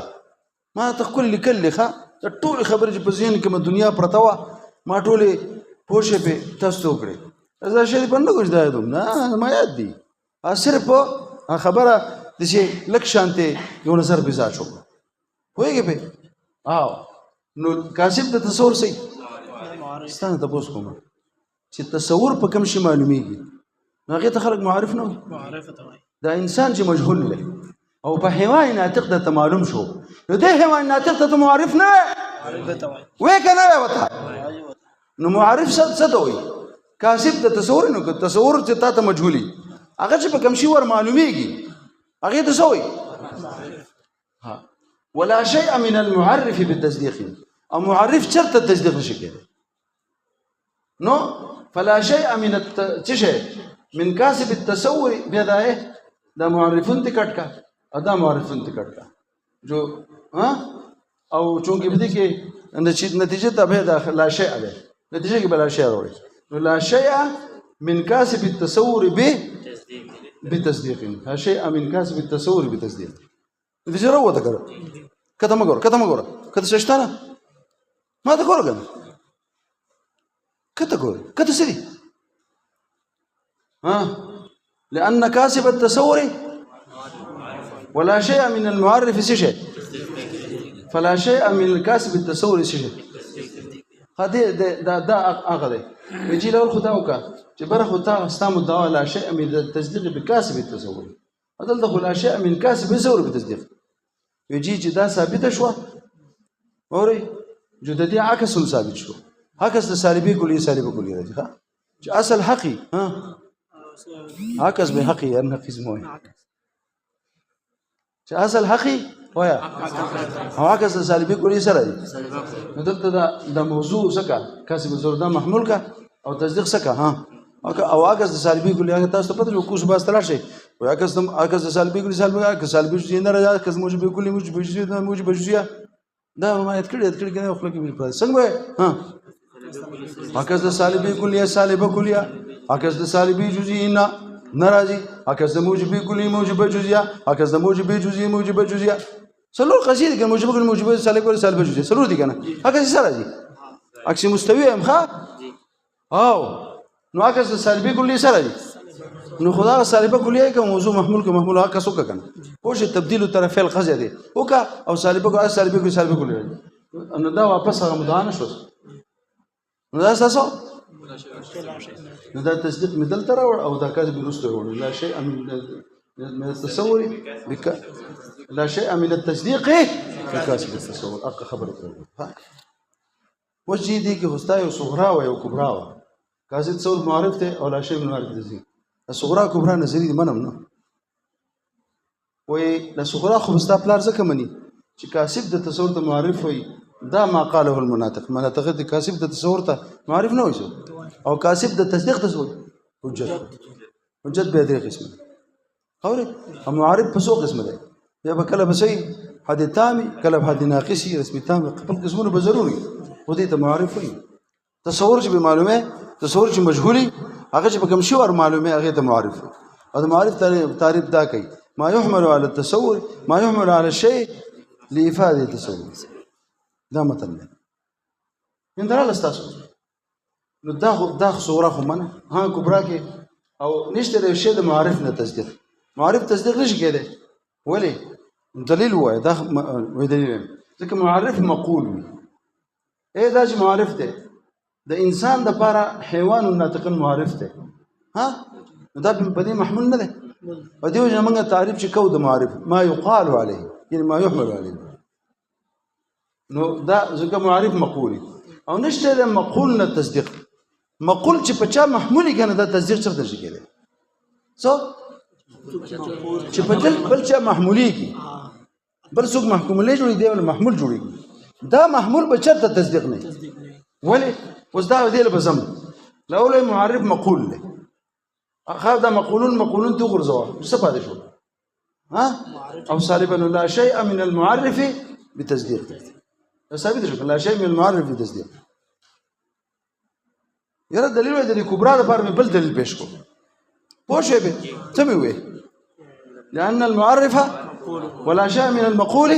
ما ته ښکلې لیکلې ښه د ټولې خبرې چې په ذهن کې مې دنیا پرته وه ما ټولې پوه شوې پې تاسو ته وکړې دا شریف نه کوم دا یادوم نه ما یاد دي صرف خبره داسې لږ شانتې یو نظر پې ځا شو پوهېږې پې نو کاسب د تصور صحیح ستا نه تپوس کوم چې تصور په کوم شي معلومیږي نو هغې ته خلک معارف نه وایي دا انسان چې مجهول دی او په حیوان ناطق ته معلوم شو نو دې حیوان ناطق ته معرف نه وې که نه وې ورته نو معرف څه ته وایي کاسب د تصور نو که تصور چې تا ته مجهولي هغه چې په کوم شي ور معلومیږي هغې ته څه وایي ولا شيء من المعرف بالتصديق او معرف چرته تصدیق نشي کېدی نو فلا شيء من من كاسب التصور بیا دا دا معرفون ته کټ کا ادا معرفون ته کټ کا جو او چونکې په دې کې نتیجه ته به دا لا شيء ده نتیجه کې بلا شيء وروړي نو لا شيء من كاسب التصور بتصديق لا شيء من كاسب التصور بتصديق نتیجه راوته کړه کته مګور کته ششتانه ما ته ګور کنه کته ګور کته سری لأن كاسب التصور ولا شيء من المعرف شيء فلا شيء من الكاسب التصور شيء هذه دا أغلى يجي له الخداوكا جبر خدا استام الدواء لا شيء من التصديق بكاسب التصور هذا الدخول لا شيء من كاسب التصور بالتصديق يجي جدا ثابت شو اوري جددي عكس ثابت شو عكس السالبي كلي سالبي كلي راځي ها اصل حقي عكس به حقي نقيز موي چې اصل حقي وایا عكس السالبي كلي سره دي دلته دا موضوع سکا کاسب الزردا محمول کا او تصدیق سکا او عكس السالبي كلي هغه تاسو پته جو کوس باس تلاشي او عكس السالبي كلي سالبي چې نه راځي عكس موجب كلي موجب جزئيه دا ما یاد کړی کنه خپل کې بل څنګه عكس السالبي كلي سالبه كليه عكس السالبي جزئي ناراضي عكس موجب كلي موجب جزئيه عكس موجب جزئي موجب جزئيه سلور قصيده کې موجب كلي موجب سالبه سالبه جزئيه سلور دي کنه عكس سره دي عكس مستوي هم ښه نو عكس السالبي كلي سره دي نو خدا سالبه کلیه کې موضوع محمول کې محمول عکس وکړه کنه پوه تبديل طرفي القضيه دي وکا او سالبه سالبه کلیه نو دا واپس هغه مدانه شو نو دا اساسو نو دا تصدیق مدل تر او دا کاذب رسل ور لا شيء من التصور لا شيء من التصديق بكاسب التصور اق خبر وجه دي کې هستا یو صغرا او یو کبرا کاسب تصور معرف ته او لا شی من المعارف تصدیق صغرا کبرا نظری دي منم نه وای د صغرا خو مستا پلار ځکه مني چې کاسب د تصور ته معرف وي دا ما قاله المناطق مناطق د کاسب د تصور ته معرف نه وي او کاسب د تصدیق تصور حجت به درې قسمه اوره او معرف په څو قسمه ده یا به کله بسې حد تامي کله حد ناقصي رسمي تام خپل قسمونه به ضروري خو دې ته معرف وي تصور چې به معلومه تصور چې مجهولي هغه چې به کوم شی ور معلومه هغه ته معرف او د معرف تعریف دا کوي ما يحمل على التصور ما يحمل على الشيء لإفادة التصور دا مطلب دی اندرا لستاسو نو دا صوره خو منه ها کبرا کې او نشته د شی د معرف نه تصدیق معرف تصدیق نشي کېده ولی دلیل وای دا وای دلیل ځکه معرف مقول وي دا چې معرف دی د انسان د لپاره حیوان ناطق معرف دی ها دا په دې محمول نه دی او دیو چې موږ تعریف چې کو د معرف ما يقال عليه یعنی ما يحمل عليه نو دا ځکه معرف مقولي او نشته د مقول نه تصدیق مقول چې په چا محمولي کنه دا تصدیق څه درځي کېده څو چې په بل چا محمولي کی بل څوک محکوم له جوړي دی ول محمول جوړي دا محمول به چرته تصدیق نه ولی اوس دا دی له بزم لولا معرف مقول له اخذ دا مقولون تغرزوا څه پاتې شو ها او صالبا لا شيء من المعرف بتصديق ثابت شو لا شيء من المعرف بتصديق یره دلیل وای د کبرا لپاره بل دلیل پیش کو پوښې به څه مې وې لأن المعرف ولا شيء من المقول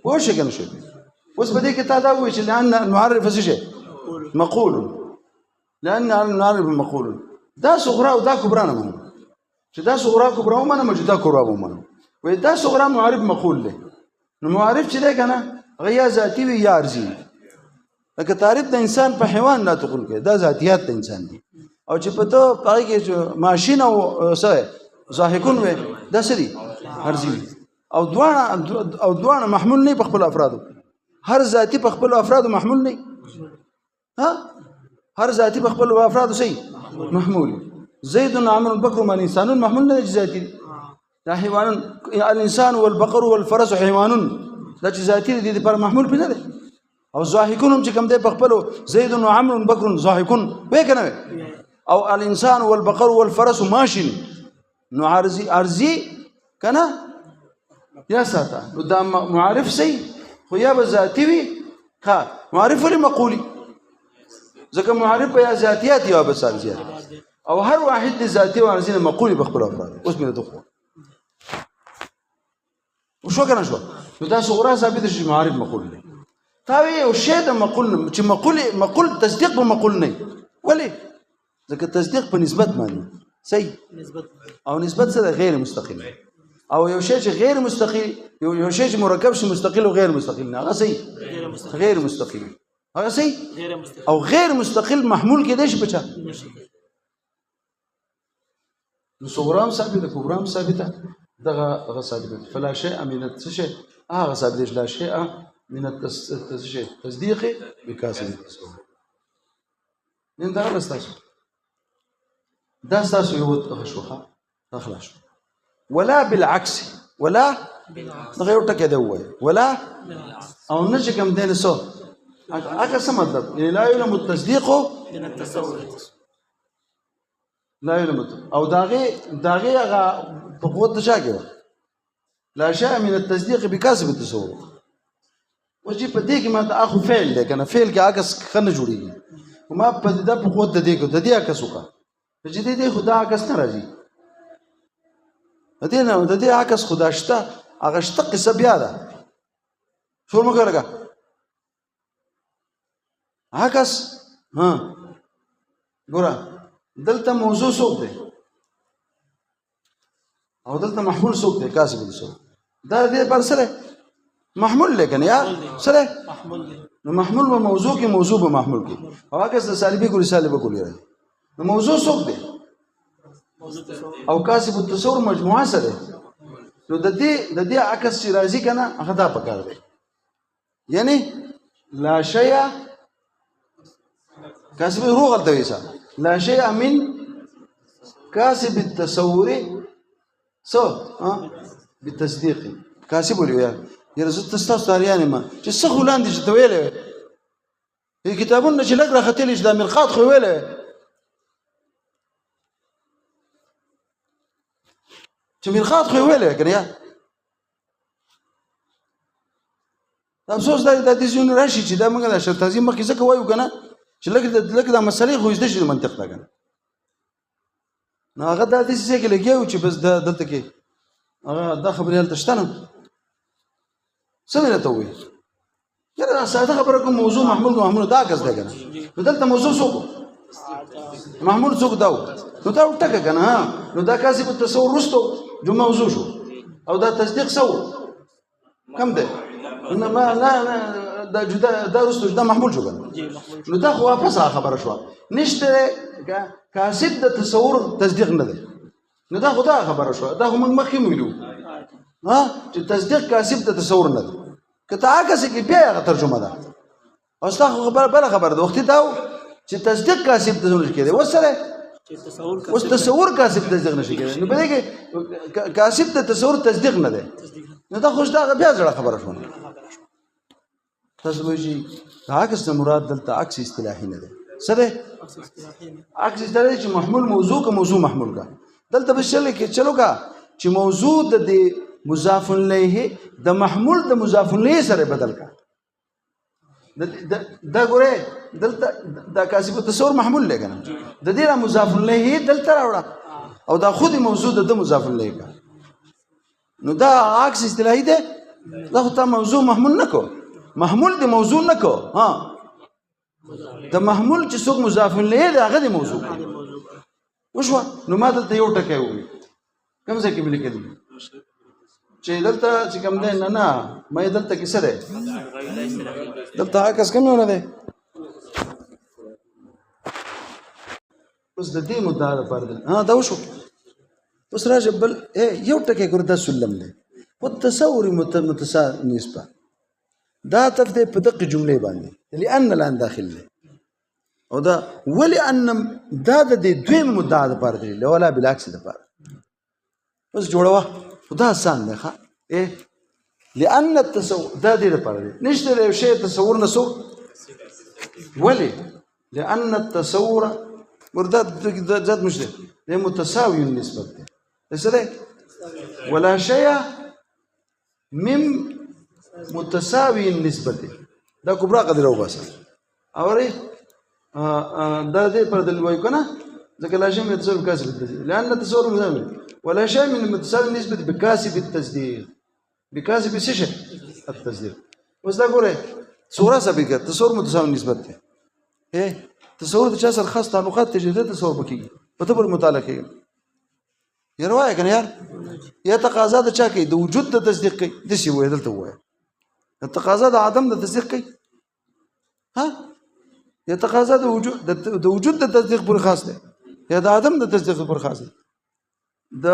پوښې کنه شو اوس په دې کې تا دا وې چې لأن المعرف څه شي مقول لأن المعرف مقول دا صغرا او دا کبرا نه منم چې دا صغرا کبرا ومنم چې دا کبرا ومنم وای دا صغرا معرف مقول له نو معرف چې ده کنه غیا ذاتی وی یا ارزی لکه تعریف د انسان په حیوان نه تقول کې دا ذاتیات د انسان دي او چې په تو پای کې ماشین او څه ظاهکون وي دا سری ارزی او دوانه محمول نه په خپل افراد هر ذاتی په خپل افراد محمول نه ها هر ذاتی په خپل افراد صحیح محمول زید عمرو بکر من انسان محمول نه ذاتی دا حیوان الانسان والبقر والفرس حیوان دا چې ذاتی دي پر محمول پنه ده او ضاحکون چې کوم ده په خپل زید وعمرو بکر ضاحکون وې کنه او الانسان والبقر والفرس ماشین نو ارزي کنه یا ساته نو دا معرف سي خو یا به ذاتی وي ها معرف ولا مقولي ځکه معرف یا ذاتيات یا به ذاتيات او هر واحد د ذاتي او ارزي مقولي بخبر افراد اوس مې دغه وشو کنه شو نو دا صغرا ثابت شي معرف مقول نه تاوي او شی د مقول چې مقول تصدیق به مقول نه ولی ځکه تصدیق په نسبت باندې صحیح او نسبت سره غیر مستقل او یو شی چې غیر مستقل یو شی چې مرکب شي مستقل او غیر مستقل نه هغه صحیح غیر مستقل هغه صحیح او غیر مستقل محمول کې دی شي بچا نو صغرا ثابته کبرا ثابته دغه ثابته فلا شيء من الشيء هغه ثابت لا شيء من التصديق بكاسب التصور نن دا راستاسو دا تاسو یو تخشوخه تخلاص ولا بالعكس ولا غير ټکه دی وای ولا او نشي کوم دین سو هغه څه مطلب لا يلم التصديق من التصور لا يلم او داغه هغه په قوت شاګه لا شيء من التصديق بكاسب التصور وجي په دې کې ما ته اخو فعل دی کنه فعل کې عکس خنه جوړیږي وما په دې په قوت د دې کو د دې عکس وکړه چې دې خدا عکس نه راځي دې نه د دې عکس خدا شته هغه شته قصه بیا ده شو مو کړه عکس ها ګوره دلته موضوع څوک دی او دلته محمول څوک دی کاسب دي څوک دا دې پر سره محمول لیکن یا سره محمول نو محمول به موضوع کې موضوع به محمول کې او هغه څه سالبي ګوري سالبه ګوري نو موضوع څوک دی او کاسب التصور مجموعه سره نو د دې عکس چې راځي کنه هغه دا پکار دی یعنی لا شیء كاسب روغ التويسا لا شيء من كاسب التصور سو بالتصديق كاسب الويا يرزق تستوس تارياني ما تسخو لاندي جتويله في كتابنا چې لګ راختلی چې د مرقات خو ویلې چې مرقات خو ویلې کنه یا افسوس دا د دې ژوند راشي چې دا موږ د شرطازي مخکې څه کوو کنه چې لګ د مسلې خو زده شي منطق دا کنه نو هغه د دې څه کې لګیو چې بس دلته کې هغه دا خبرې هلته شته نه څه نه ته وایي یاره ساده خبره کوم موضوع محمول دا کس دی کنه نو دلته موضوع څوک محمول څوک داو نو دا وټکه کنه نو دا کاسب التصور رستو جو موضوع شو او دا تصدیق سو کم دی نو ما لا دا جدا دا رستو دا محمول شو کنه نو دا خو واپس خبره شو نشته کاسب د تصور تصدیق نه دی نو دا خو دا خبره شو دا هم مخکې ویلو چې تصدیق کاسب د تصور نه دی کته هغه څه کې بیا هغه ترجمه ده او تاسو بل خبر ده وخت دا چې تصدیق کاسب ته ځول کېده وسره اوس تصور کاسب تصدیق نشي کېده نو بلکې کاسب ته تصور تصدیق نه ده نو دا خوش دا بیا ځړه خبره شونه تاسو وایي هغه څه مراد دلته عکس اصطلاحي نه ده څه ده عکس اصطلاحي چې محمول موضوع کا موضوع محمول کا دلته بشل کې چلو کا چې موضوع د مضاف الیه د محمول د مضاف الیه سره بدل کا دا ګوره دلته دا کاسب تصور محمول لګنه د دې مضاف الیه دلته راوړه او دا خودي موضوع د مضاف الیه کا نو دا عکس اصطلاحي ده دا ته موضوع محمول نکو محمول د موضوع نکو ها د محمول چې څوک مضاف الیه دا هغه د موضوع وشو نو ما دلته یو ټکی وي کوم ځای کې ولیکل چې دلته چې کوم دی نه مې دلته کې څه دی دلته عکس کوم نه دی اوس د دې مدعا لپاره دا وشو اوس راځه بل یو ټکی ګور دا سلم دی والتصور متساوي نسبه دا تفدی په دقه جمله باندې لأن الان داخل دی او دا ولأن دا د دویم مدعا لپاره دی ولا بالعکس لپاره اوس جوړوا خدا آسان دی ښه لأن التصور دا دې لپاره دی نشته یو شی تصور نسو ولې لأن التصور وردا ذات مش دی متساوي النسبه دی څه دی ولا شيء من متساوي النسبه دا کبرا قدر او بس اوري دا دې پر دل وایو کنه ځکه لازم يتصور کاسب التصديق لأن التصور متساوي ولا شيء من متساوي النسبه بكاسب التصديق بكاسب شيء التصديق بس دا ګوره صوره سابقه تصور متساوي النسبه ده تصور د چا سره خاص تعلقات تجدید تصور بکیږي په تبر مطالعه کوي یا روایت کنه یار یا تقاضا د چا کوي د وجود د تصدیق کوي د سی وې دلته وای تقاضا د عدم د تصدیق کوي ها یا تقاضا د وجود د تصدیق پر خاص ده یا د عدم د تصدیق پر خاص ده د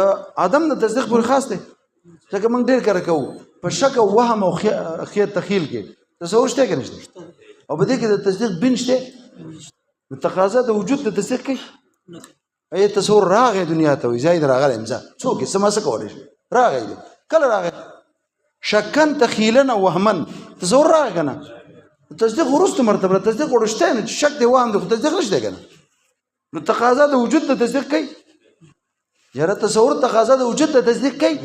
عدم د تصدیق پر خاص ده ځکه موږ ډیر کار کوو په شک او وهم او خیال تخیل کې تصور شته کې نشته او په دې کې د تصدیق بن شته د تقاضا د وجود د تصدیق کوي ای تصور راغی دنیا ته وي زاید راغلی امزا څوک سم څه کولای شي راغی کله راغی شکن تخیلا او وهمن تصور راغی کنه تصدیق ورسته مرتبه تصدیق ورشته نه شک دی وهم دی تصدیق نشته کنه نو تقاضا د وجود د تصدیق کوي یاره تصور تقاضا د وجود د تصدیق کوي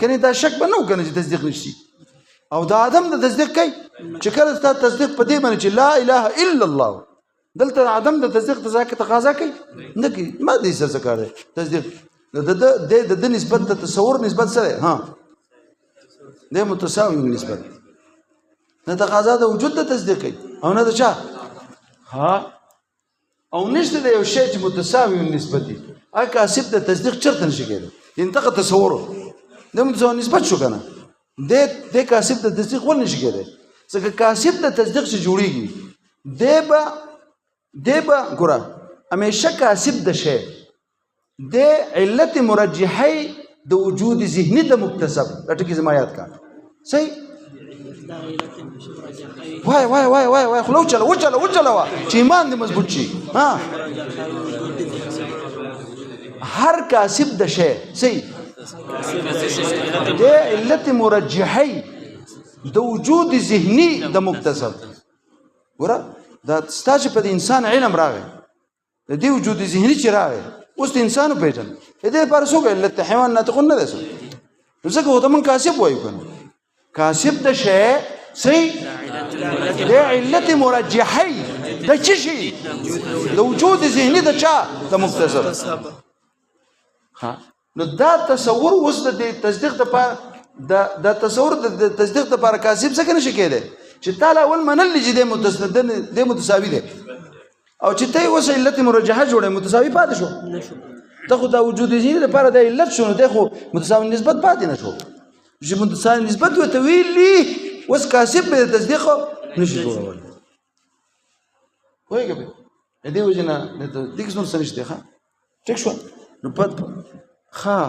کنه دا شک به نه وکنه چې تصدیق نشي او د عدم د تصدیق کوي چې کله ستاسو تصدیق په دې باندې چې لا اله الا الله دلته عدم د تصدیق تقاضا کوي نه کوي ما دې څه کار دی تصدیق د نسبت د تصور نسبت سره ها د متساوي نسبت نه تقاضا د وجود د تصدیق کوي او نه د چا ها او نشته د یو شی چې متساوي نسبت دي اګه کاسب د تصدیق چرته نشي کېدل انتقه تصور د متساوي نسبت شو کنه د کاسب د تصدیق ول نشي کېدل ځکه کاسب د تصدیق څخه جوړیږي دیبا ګوره همیشه کاسب د شی د علت مرجحه د وجود ذهنی د مکتسب اټکی زما یاد کا صحیح وای وای وای وای وای خلو چلا وا چې ایمان دې مضبوط شي ها هر کاسب د شی صحیح د علت مرجحی د وجود ذهني د مکتسب ګوره دا ستا چې په انسان علم راغی د دې وجود ذهني چې راغی اوس د انسان پیژن دې لپاره څوک علت حیوان ناطقون نه دی نو ځکه هو ته من کاسب وایو کنه کاسب د شی صحیح د علت مرجحی د چی شي د وجود ذهني د چا د مکتسب ها نو دا تصور اوس د تصدیق لپاره د تصور د تصدیق لپاره کاسب څنګه نشي کېدی چې تعالی اول منل چې د متسند د متساوي دی او چې ته اوس علت مرجحه جوړه متساوي پاتې شو ته خو دا وجود ذهني لپاره د علت شنو دی خو متساوي نسبت پاتې نشو چې متساوي نسبت وته ویلي اوس کاسب به تصدیق نشي جوړول وایي به دې وجنه د دې څه نشته ښه ټیک شو نو پد ښه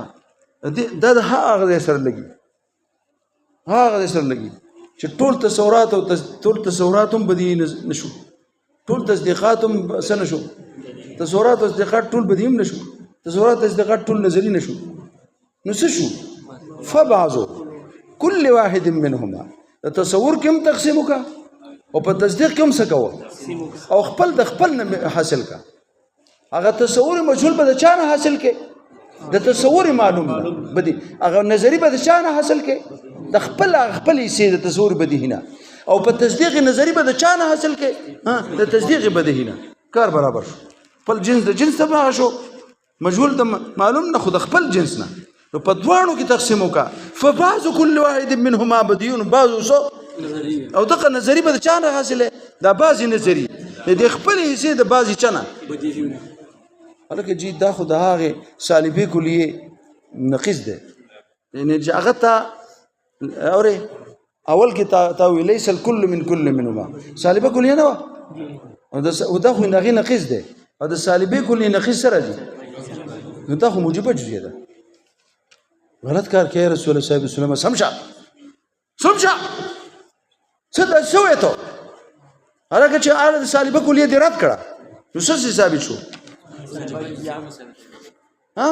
دا د هغه سره لګي چې ټول تصورات او ټول تصورات هم بدی نشو ټول تصدیقات هم سن شو تصورات او تصدیقات ټول بدی هم نشو تصورات تصدیقات ټول نظری نشو نو څه شو فبعضو كل واحد منهما تصور کوم تقسیم کا او په تصدیق کوم څه کو او خپل د خپل حاصل کا هغه تصور مجهول به د چا نه حاصل کې د تصور معلوم بدی هغه نظری به د چا نه حاصل کې د خپل حصے د تصور بدیهنه او په تصدیق نظری به د چا نه حاصل کې ها د تصدیق بدیهنه کار برابر شو خپل جنس د جنس ته شو مجهول د معلوم نه خود خپل جنس نه نو په دوانو کې تقسیم وکا فبعض كل واحد منهما بديون بعض او دغه نظری به د چا نه حاصله دا بعضی نظری د خپل حصے د بعضی چنه بدیهونه الکه جی دا خو د هغه سالبه کلیه نقیض ده یعنی چې هغه ته اول کې تا ليس الكل من كل منهما سالبه کلیه نه او دا خو نقیض ده او د سالبه کلیه نقیض سره دي نو دا خو موجبه جزئیه ده غلط کار کوي رسول الله صلی الله علیه وسلم سمجا څه سوې ته هغه چې اړه سالبه کلیه دی رد کړه نو څه ثابت شو ها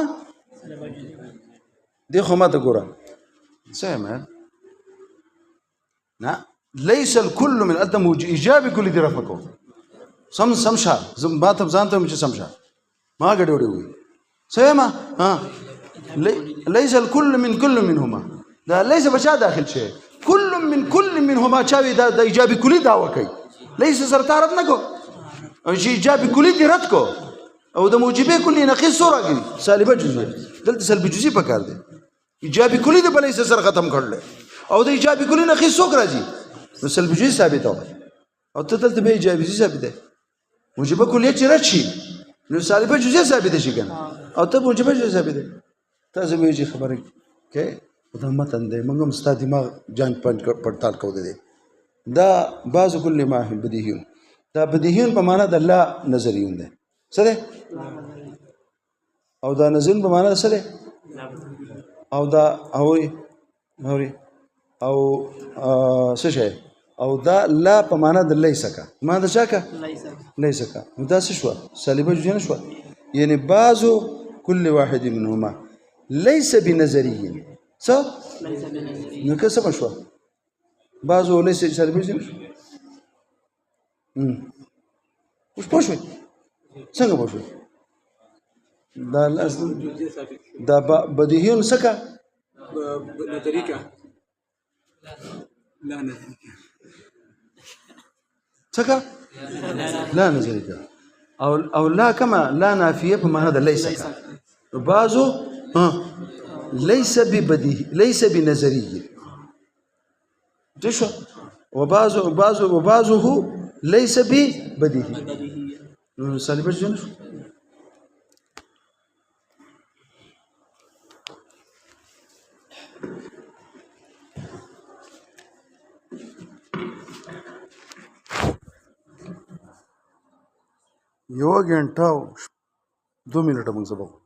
دي خو ماته ګوره څه نه ليس الكل من ادم ايجابي كل دي رفقو سمشا ما ته ځانته چې سمشا ما غډوډي وي سمه ها ليس الكل من كل منهما دا ليس بچا داخل شي كل من كل منهما چاوي دا ايجابي كلي دعوه کوي ليس سرتارت نه کو او شي ايجابي كلي دي رد کو او د موجبه كلي نقيص سورغي سالبه جزئي دلته سلبي جزئي پکار دي ايجابي كلي دي بلې سر ختم کړل او د ايجابي كلي نقيص سوک راځي نو سلبي جزئي ثابت او ته دلته به ايجابي جزئي ثابت ده موجبه كلي چې راشي نو سالبه جزئي ثابت شي کنه او ته موجبه جزئي ثابت ده تاسو به چې خبره کې دا متن دی موږ هم ستاسو دماغ جان پړتال کو دي دا بعض کل ما بدیهون دا بدیهون په معنا د الله نظریون دي څه او دا نظر په معنا څه او دا اوري او څه شي او دا لا په معنا د لیسکا ما دا شاکا لیسکا دا څه شو سالبه جن شو یعنی بعض كل واحد منهما ليس بنظري صح نو که څه شو بعضو ليس سالبه جن وش پوښوي څنګه پوښوي دا دا بدیهیون سکه طریقه لا نظريه سکه لا نظريه او لا كما لا نافيه بمعنى هذا ليس بعضو ليس ببديهي ليس بنظري تشو وبعضه ليس ببديهي سالبه جنش یو غنټه 2 منټه موږ سبق